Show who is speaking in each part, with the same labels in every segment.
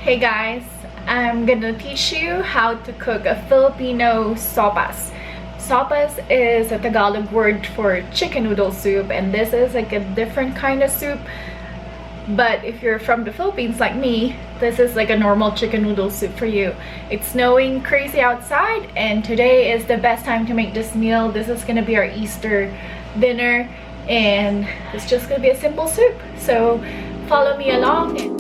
Speaker 1: Hey guys, I'm gonna teach you how to cook a Filipino sopas. Sopas is a Tagalog word for chicken noodle soup, and this is like a different kind of soup. But if you're from the Philippines like me, this is like a normal chicken noodle soup for you. It's snowing crazy outside, and today is the best time to make this meal. This is gonna be our Easter dinner, and it's just gonna be a simple soup. So follow me along.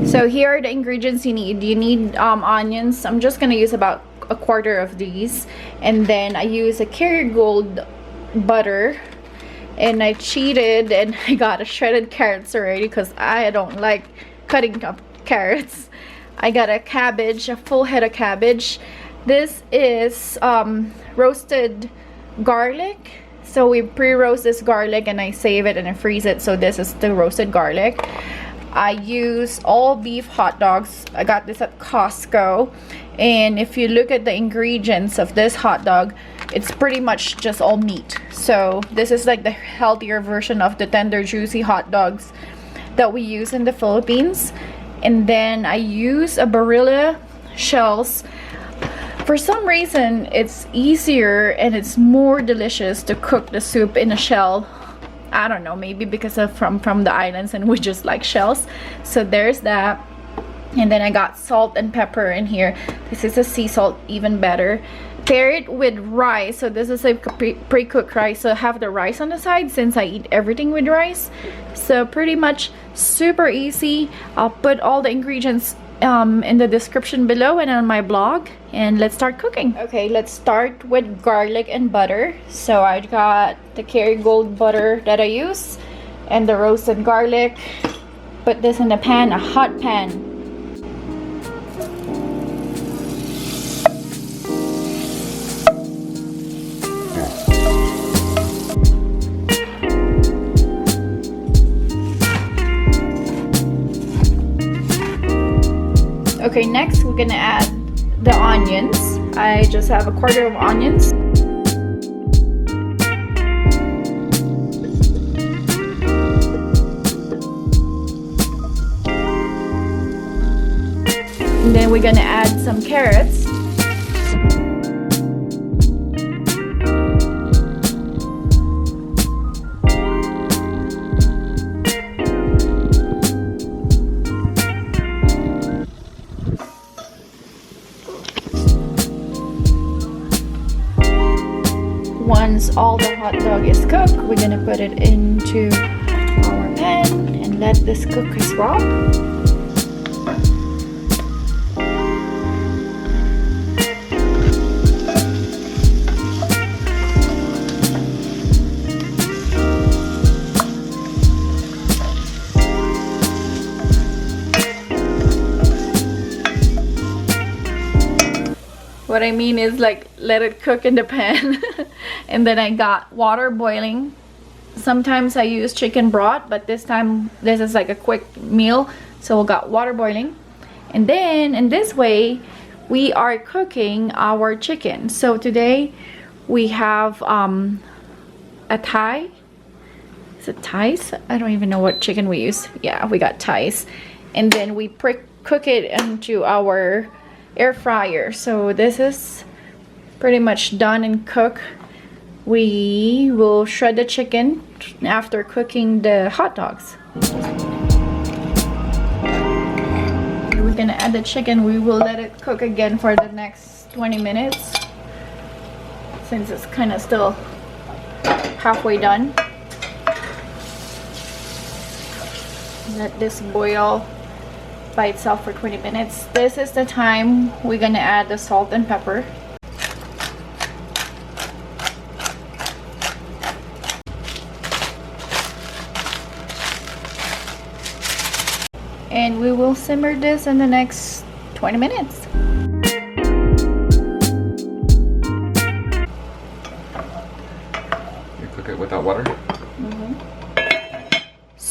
Speaker 1: So here are the ingredients you need. You need onions. I'm just gonna use about a quarter of these, and then I use a Kerry Gold butter, and I cheated and I got a shredded carrots already because I don't like cutting up carrots. I got a cabbage, a full head of cabbage. This is roasted garlic. So we pre-roast this garlic and I save it and I freeze it. So this is the roasted garlic. I use all beef hot dogs. I got this at Costco, and if you look at the ingredients of this hot dog, it's pretty much just all meat. So this is like the healthier version of the tender juicy hot dogs that we use in the Philippines. And then I use a Barilla shells. For some reason it's easier and it's more delicious to cook the soup in a shell. I don't know, maybe because of from the islands and we just like shells. So there's that. And then I got salt and pepper in here. This is a sea salt, even better. Pair it with rice. So this is a pre-cooked rice. So I have the rice on the side since I eat everything with rice. So pretty much super easy. I'll put all the ingredients in the description below and on my blog, and let's start cooking. Okay, let's start with garlic and butter. So I got the Kerry Gold butter that I use and the roasted garlic. Put this in the pan, a hot pan. Okay, next we're gonna add the onions. I just have a quarter of onions. And then we're gonna add some carrots. Once all the hot dog is cooked, we're gonna put it into our pan and let this cook as well. What I mean is, like, let it cook in the pan. And then I got water boiling. Sometimes I use chicken broth, but this time this is like a quick meal, so we got water boiling. And then in this way we are cooking our chicken. So today we have a Thai. Is it Thais? I don't even know what chicken we use. Yeah, we got Thais. And then we cook it into our air fryer. So this is pretty much done and cooked. We will shred the chicken after cooking the hot dogs. We're gonna add the chicken. We will let it cook again for the next 20 minutes since it's kind of still halfway done. Let this boil by itself for 20 minutes. This is the time we're gonna add the salt and pepper. And we will simmer this in the next 20 minutes.
Speaker 2: You cook it without water?
Speaker 1: Mm-hmm.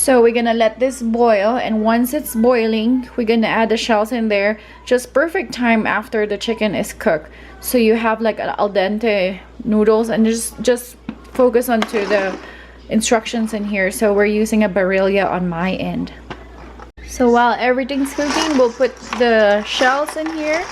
Speaker 1: So we're gonna let this boil, and once it's boiling, we're gonna add the shells in there. Just perfect time after the chicken is cooked. So you have like an al dente noodles, and just focus onto the instructions in here. So we're using a Barilla on my end. So while everything's cooking, we'll put the shells in here.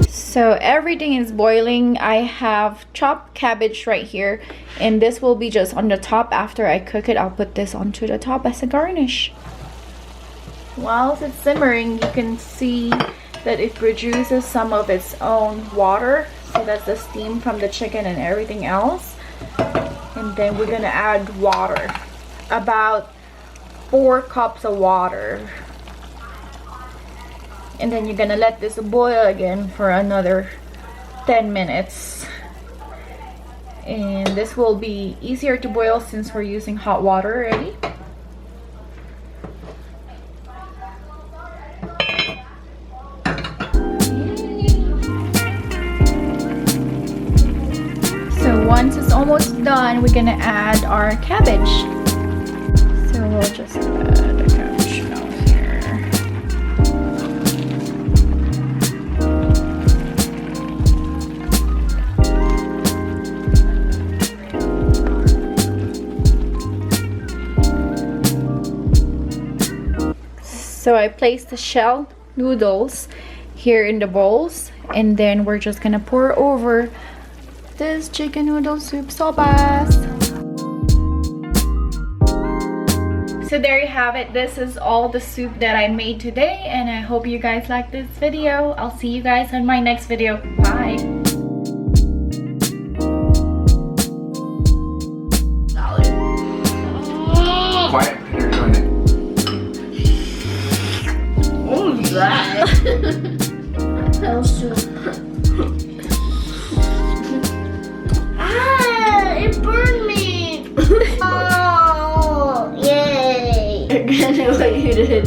Speaker 1: So everything is boiling. I have chopped cabbage right here, and this will be just on the top. After I cook it, I'll put this onto the top as a garnish. While it's simmering, you can see that it produces some of its own water. So that's the steam from the chicken and everything else. And then we're gonna add water, about 4 cups of water. And then you're gonna let this boil again for another 10 minutes. And this will be easier to boil since we're using hot water already. So once it's almost done, we're gonna add our cabbage. So we'll just add the cabbage now here. So I placed the shell noodles here in the bowls, and then we're just gonna pour over this chicken noodle soup sopas. So there you have it. This is all the soup that I made today, and I hope you guys like this video. I'll see you guys in my next video. Bye.
Speaker 2: Quiet, you're doing it.
Speaker 3: Oh, that. Also. It burned me. Oh, yay. I know what you did.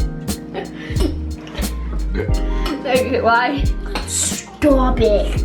Speaker 2: Good.
Speaker 1: Why?
Speaker 3: Stop it.